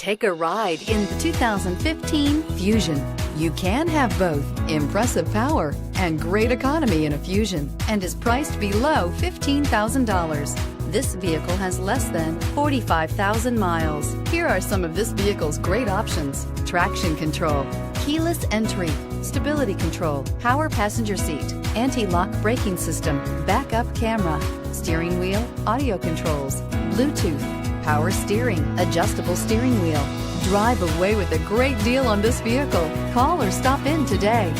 Take a ride in the 2015 Fusion. You can have both impressive power and great economy in a Fusion and is priced below $15,000. This vehicle has less than 45,000 miles. Here are some of this vehicle's great options: traction control, keyless entry, stability control, power passenger seat, anti-lock braking system, backup camera, steering wheel audio controls, Bluetooth, power steering, adjustable steering wheel. Drive away with a great deal on this vehicle. Call or stop in today.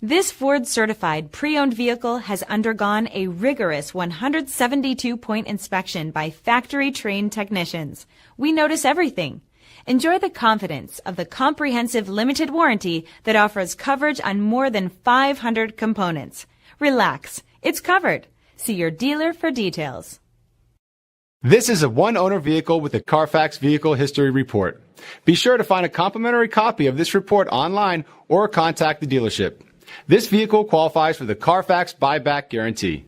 This Ford-certified pre-owned vehicle has undergone a rigorous 172-point inspection by factory-trained technicians. We notice everything. Enjoy the confidence of the comprehensive limited warranty that offers coverage on more than 500 components. Relax, it's covered. See your dealer for details. This is a one-owner vehicle with a CARFAX Vehicle History Report. Be sure to find a complimentary copy of this report online or contact the dealership. This vehicle qualifies for the CARFAX buyback guarantee.